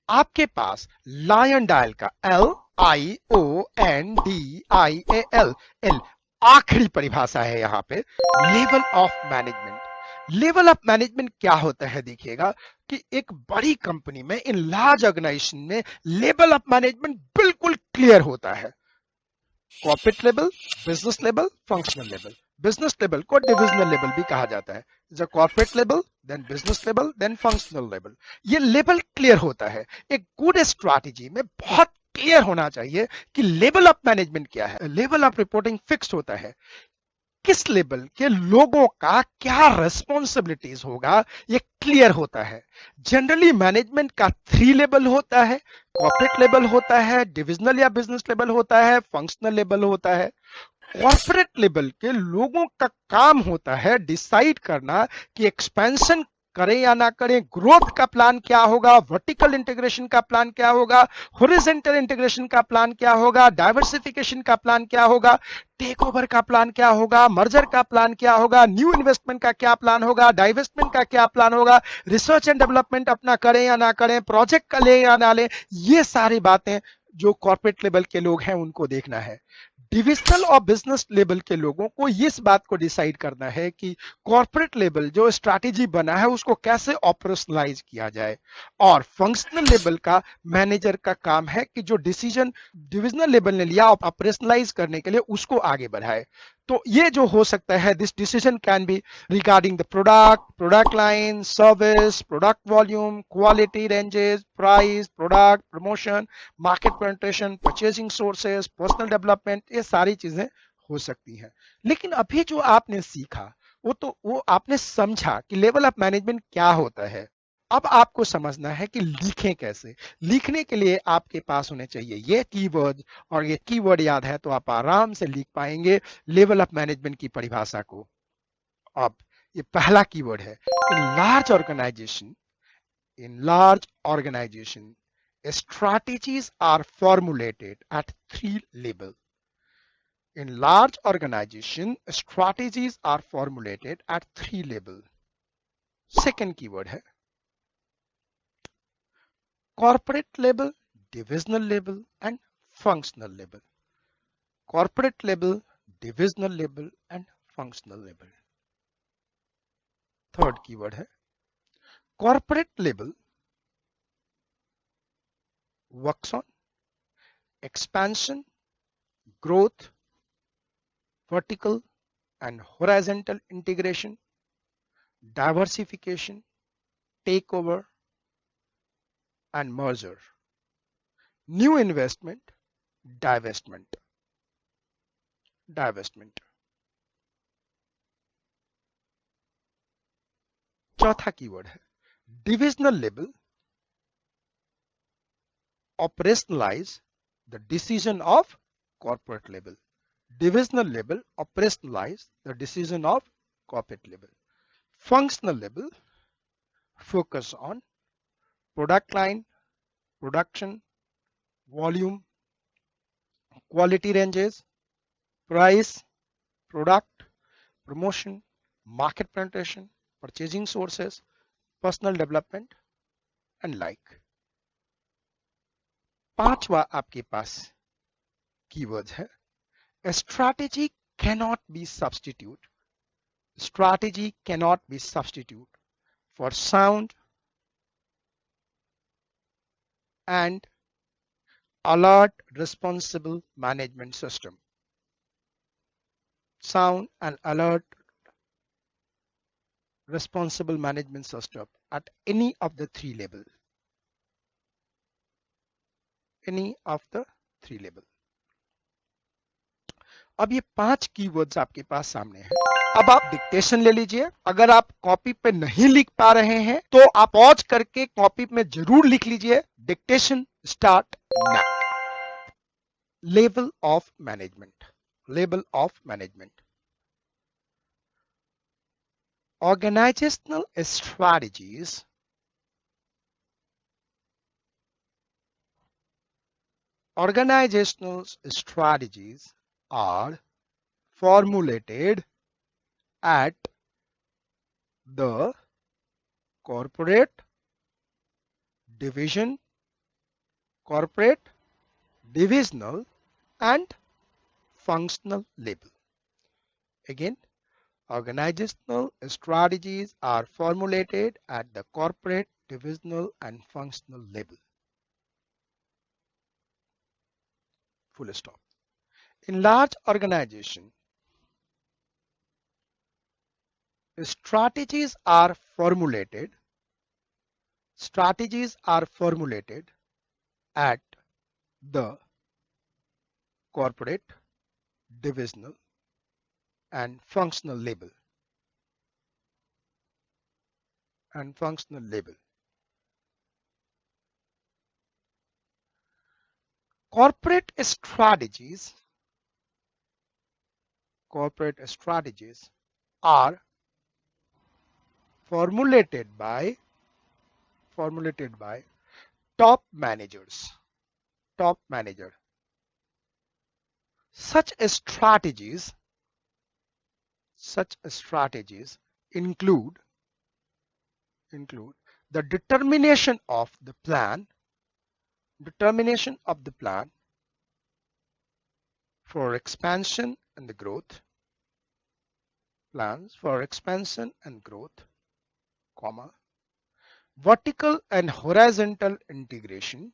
आपके पास lion dial का LIONDIAL एल आखिरी परिभाषा है यहां पे level of management. Level of management क्या होता है देखिएगा कि एक बड़ी कंपनी में इन लार्ज ऑर्गेनाइजेशन में लेवल ऑफ मैनेजमेंट बिल्कुल क्लियर होता है। Corporate level, business level, functional level. Business level को डिविजनल लेवल भी कहा जाता है। Corporate level, then business level, then functional level. ये लेवल क्लियर होता है। एक गुड स्ट्रैटेजी में बहुत क्लियर होना चाहिए कि लेवल ऑफ मैनेजमेंट क्या है। लेवल ऑफ रिपोर्टिंग फिक्स्ड होता है। किस लेवल के लोगों का क्या रेस्पॉन्सिबिलिटीज होगा ये क्लियर होता है। जनरली मैनेजमेंट का 3 लेवल होता है। कॉर्पोरेट लेवल होता है, डिविजनल या बिजनेस लेवल होता है, फंक्शनल लेवल होता है। कॉर्पोरेट लेवल के लोगों का काम होता है डिसाइड करना कि एक्सपेंशन करें या ना करें, ग्रोथ का प्लान क्या होगा, वर्टिकल इंटीग्रेशन का प्लान क्या होगा, हॉरिजॉन्टल इंटीग्रेशन का प्लान क्या होगा, डाइवर्सिफिकेशन का प्लान क्या होगा, टेक ओवर का प्लान क्या होगा, मर्जर का प्लान क्या होगा, न्यू इन्वेस्टमेंट का क्या प्लान होगा, डाइवेस्टमेंट का क्या प्लान होगा, रिसर्च एंड डेवलपमेंट अपना करें या ना करें, प्रोजेक्ट का ले या ना ले। ये सारी बातें जो कॉर्पोरेट लेवल के लोग हैं उनको देखना है। डिविजनल और बिजनेस लेवल के लोगों को इस बात को डिसाइड करना है कि कॉर्पोरेट लेवल जो स्ट्रैटेजी बना है उसको कैसे ऑपरेशनलाइज किया जाए। और फंक्शनल लेवल का मैनेजर का काम है कि जो डिसीजन डिविजनल लेवल ने लिया ऑपरेशनलाइज करने के लिए उसको आगे बढ़ाए। तो ये जो हो सकता है, this decision can be regarding the product, product line, service, product volume, quality ranges, price, product promotion, market penetration, purchasing sources, personal development, ये सारी चीजें हो सकती हैं। लेकिन अभी जो आपने सीखा वो आपने समझा कि लेवल ऑफ मैनेजमेंट क्या होता है। अब आपको समझना है कि लिखें कैसे। लिखने के लिए आपके पास होने चाहिए ये कीवर्ड, और ये कीवर्ड याद है तो आप आराम से लिख पाएंगे लेवल ऑफ मैनेजमेंट की परिभाषा को। अब ये पहला कीवर्ड है in large organization. In large organization, strategies are formulated at 3 levels. In large organization, strategies are formulated at 3 levels. Second keyword है corporate level, divisional level and functional level. Corporate level, divisional level and functional level. Third keyword है corporate level works on expansion, growth, vertical and horizontal integration, diversification, takeover and merger, new investment, divestment. चौथा keyword है divisional level, operationalize the decision of corporate level. Divisional level, operationalize the decision of corporate level. Functional level, focus on product line, production, volume, quality ranges, price, product, promotion, market penetration, purchasing sources, personal development and like. पांचवा आपके पास keywords है strategy cannot be substitute. Strategy cannot be substitute for sound and alert responsible management system. Sound and alert responsible management system at any of the 3 level. Any of the 3 level. अब ये 5 keywords आपके पास सामने हैं। अब आप dictation ले लीजिए। अगर आप कॉपी पे नहीं लिख पा रहे हैं तो आप पॉज करके कॉपी में जरूर लिख लीजिए। Dictation start now. Level of management. Level of management. Organizational strategies are formulated at the corporate, division corporate, divisional and functional level. Again, organizational strategies are formulated at the corporate, divisional and functional level. Full stop. In large organization, strategies are formulated at the corporate, divisional and functional level. Corporate strategies are formulated by top managers. Such strategies include the determination of the plan for expansion and the growth, plans for expansion and growth, comma, vertical and horizontal integration,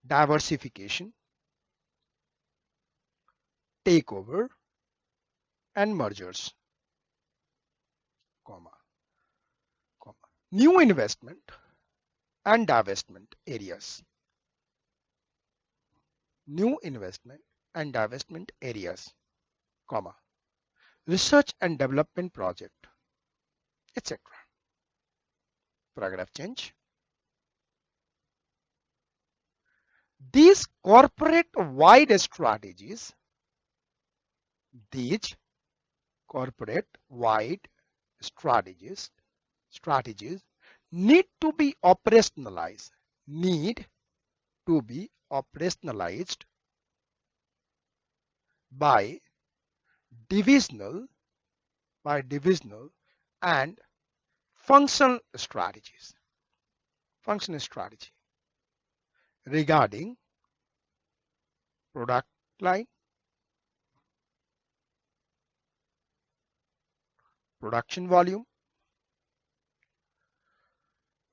diversification, takeover and mergers, comma, new investment and divestment areas, comma, research and development project, etc. Paragraph change. These corporate-wide strategies need to be operationalized by divisional and functional strategies regarding product line, production volume,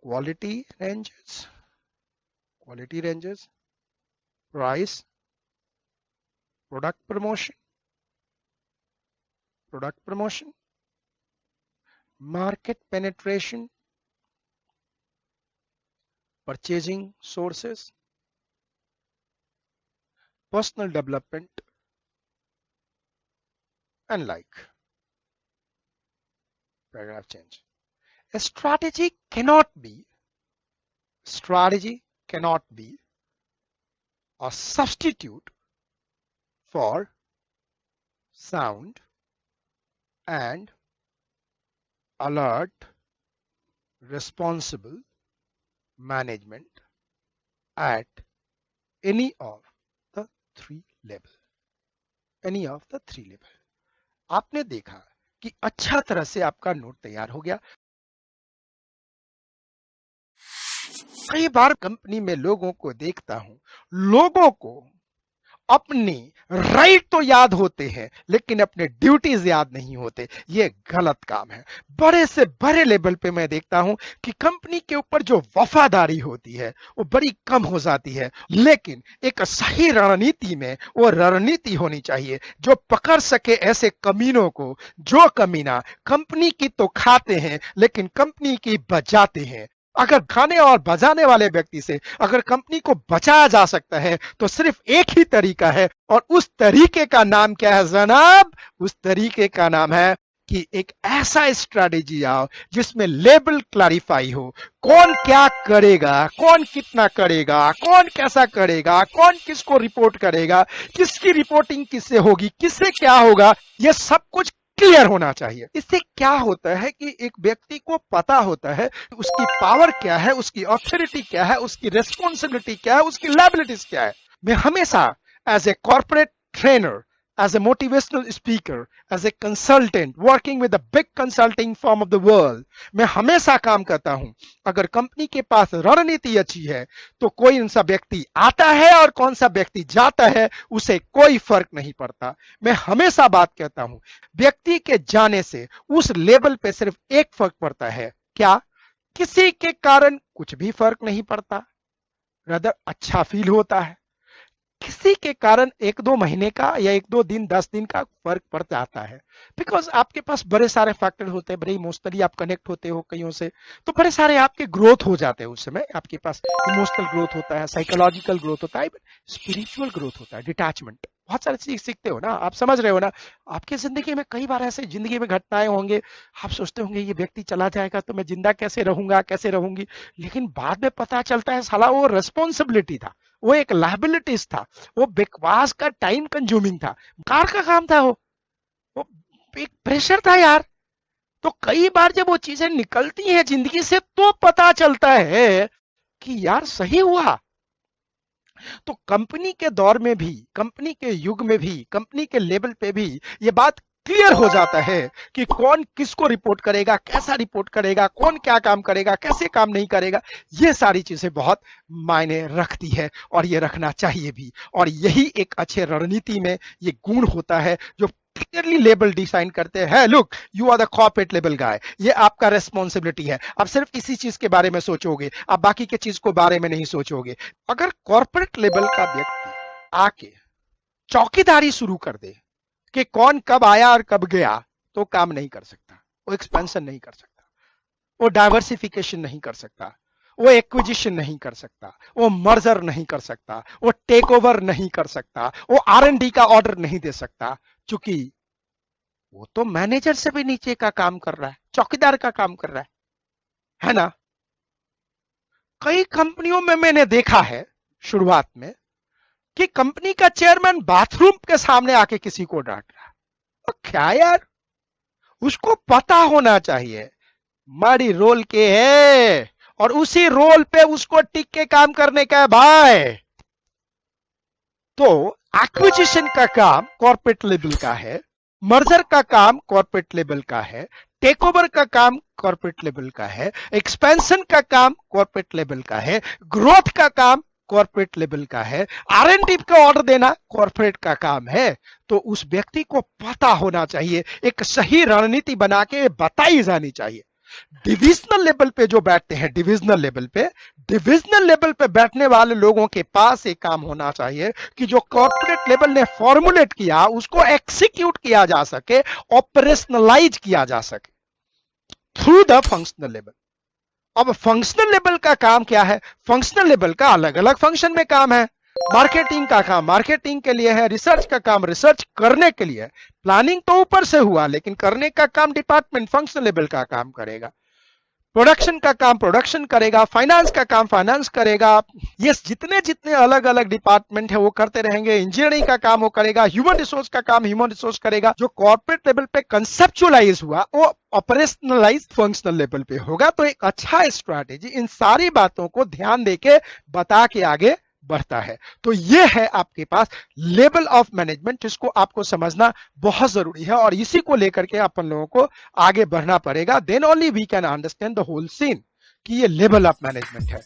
quality ranges, price, product promotion, market penetration, purchasing sources, personal development and like. Paragraph change. A strategy cannot be a substitute for sound and alert, responsible management at any of the three level. आपने देखा कि अच्छा तरह से आपका note तैयार हो गया। कई बार कंपनी में लोगों को देखता हूं, लोगों को अपनी राइट तो याद होते हैं लेकिन अपने ड्यूटीज याद नहीं होते। ये गलत काम है। बड़े से बड़े लेवल पे मैं देखता हूं कि कंपनी के ऊपर जो वफादारी होती है वो बड़ी कम हो जाती है, लेकिन एक सही रणनीति में वो रणनीति होनी चाहिए जो पकड़ सके ऐसे कमीनों को, जो कमीना कंपनी की तो खाते हैं लेकिन कंपनी की बचाते हैं। अगर खाने और बजाने वाले व्यक्ति से अगर कंपनी को बचाया जा सकता है तो सिर्फ एक ही तरीका है, और उस तरीके का नाम क्या है जनाब? उस तरीके का नाम है कि एक ऐसा स्ट्रैटेजी आओ जिसमें लेबल क्लैरिफाई हो। कौन क्या करेगा, कौन कितना करेगा, कौन कैसा करेगा, कौन किसको रिपोर्ट करेगा, किसकी रिपोर्टिंग किससे होगी, किससे क्या होगा, यह सब कुछ क्लियर होना चाहिए। इससे क्या होता है कि एक व्यक्ति को पता होता है उसकी पावर क्या है, उसकी ऑथोरिटी क्या है, उसकी रेस्पॉन्सिबिलिटी क्या है, उसकी लायबिलिटीज क्या है। मैं हमेशा as a corporate trainer, as a motivational speaker, as a consultant, working with the big consulting firm of the world, मैं हमेशा काम करता हूं, अगर कंपनी के पास रणनीति अच्छी है तो कोई सा व्यक्ति आता है और कौन सा व्यक्ति जाता है उसे कोई फर्क नहीं पड़ता। मैं हमेशा बात कहता हूं, व्यक्ति के जाने से उस लेवल पे सिर्फ एक फर्क पड़ता है, क्या? किसी के कारण कुछ भी फर्क नहीं पड़ता, रदर अच्छा फील होता है। किसी के कारण 1-2 महीने का या 1-2 दिन 10 दिन का फर्क पड़ जाता है, बिकॉज आपके पास बड़े सारे फैक्टर होते हैं, बड़े इमोशनली आप कनेक्ट होते हो कईयों से, तो बड़े सारे आपके ग्रोथ हो जाते हैं। उस समय आपके पास इमोशनल ग्रोथ होता है, साइकोलॉजिकल ग्रोथ होता है, स्पिरिचुअल ग्रोथ होता है, डिटैचमेंट, बहुत सारी चीज सीखते हो ना, आप समझ रहे हो ना। आपके जिंदगी में कई बार ऐसे जिंदगी में घटनाएं होंगे, आप सोचते होंगे ये व्यक्ति चला जाएगा तो मैं जिंदा कैसे रहूंगा, कैसे रहूंगी, लेकिन बाद में पता चलता है साला वो रिस्पॉन्सिबिलिटी था, वो एक लायबिलिटीज था, वो बकवास का टाइम कंज्यूमिंग था, कार का काम था, वो एक प्रेशर था यार। तो कई बार जब वो चीजें निकलती हैं जिंदगी से तो पता चलता है कि यार सही हुआ। तो कंपनी के दौर में भी, कंपनी के युग में भी, कंपनी के लेवल पे भी ये बात क्लियर हो जाता है कि कौन किसको रिपोर्ट करेगा, कैसा रिपोर्ट करेगा, कौन क्या काम करेगा, कैसे काम नहीं करेगा। ये सारी चीजें बहुत मायने रखती है और ये रखना चाहिए भी, और यही एक अच्छे रणनीति में ये गुण होता है जो क्लियरली लेबल डिसाइन करते हैं। Look, you are the corporate level guy, ये आपका रेस्पॉन्सिबिलिटी है। आप सिर्फ इसी चीज के बारे में सोचोगे, आप बाकी के चीज को बारे में नहीं सोचोगे। अगर कॉर्पोरेट लेवल का व्यक्ति आके चौकीदारी शुरू कर दे कि कौन कब आया और कब गया, तो काम नहीं कर सकता, वो एक्सपेंशन नहीं कर सकता, वो डाइवर्सिफिकेशन नहीं कर सकता, वो एक्विजिशन नहीं कर सकता, वो मर्जर नहीं कर सकता, वो टेक ओवर नहीं कर सकता, वो R&D का ऑर्डर नहीं दे सकता, क्योंकि वो तो मैनेजर से भी नीचे का काम कर रहा है, चौकीदार का काम कर रहा है ना। कई कंपनियों में मैंने देखा है शुरुआत में कि कंपनी का चेयरमैन बाथरूम के सामने आके किसी को डांट रहा है। और क्या यार, उसको पता होना चाहिए माड़ी रोल के है और उसी रोल पे उसको टिक के काम करने का है भाई। तो एक्विजिशन का काम कॉर्पोरेट लेवल का है, मर्जर का काम कॉर्पोरेट लेवल का है, टेक ओवर का काम कॉर्पोरेट लेवल का है, एक्सपेंशन का काम कॉर्पोरेट लेवल का है, ग्रोथ का काम कॉर्पोरेट लेवल का है, R&D का ऑर्डर देना कॉर्पोरेट का काम है। तो उस व्यक्ति को पता होना चाहिए, एक सही रणनीति बना के बताई जानी चाहिए। डिविजनल लेवल पे जो बैठते हैं, डिविजनल लेवल पे बैठने वाले लोगों के पास एक काम होना चाहिए कि जो कॉर्पोरेट लेवल ने फॉर्मुलेट किया उसको एक्सिक्यूट किया जा सके, ऑपरेशनलाइज किया जा सके थ्रू द फंक्शनल लेवल। अब फंक्शनल लेवल का काम क्या है? फंक्शनल लेवल का अलग अलग फंक्शन में काम है। मार्केटिंग का काम मार्केटिंग के लिए है, रिसर्च का काम रिसर्च करने के लिए है। प्लानिंग तो ऊपर से हुआ, लेकिन करने का काम डिपार्टमेंट फंक्शनल लेवल का काम करेगा। प्रोडक्शन का काम प्रोडक्शन करेगा, फाइनेंस का काम फाइनेंस करेगा। ये जितने जितने अलग अलग डिपार्टमेंट है वो करते रहेंगे। इंजीनियरिंग का काम वो करेगा, ह्यूमन रिसोर्स का काम ह्यूमन रिसोर्स करेगा। जो कॉर्पोरेट लेवल पे कंसेप्चुअलाइज हुआ वो ऑपरेशनलाइज फंक्शनल लेवल पे होगा। तो एक अच्छा स्ट्रैटेजी इन सारी बातों को ध्यान देके बता के आगे बढ़ता है। तो ये है आपके पास लेवल ऑफ मैनेजमेंट, जिसको आपको समझना बहुत जरूरी है और इसी को लेकर के अपन लोगों को आगे बढ़ना पड़ेगा। Then only we can understand the whole scene कि ये लेवल ऑफ मैनेजमेंट है।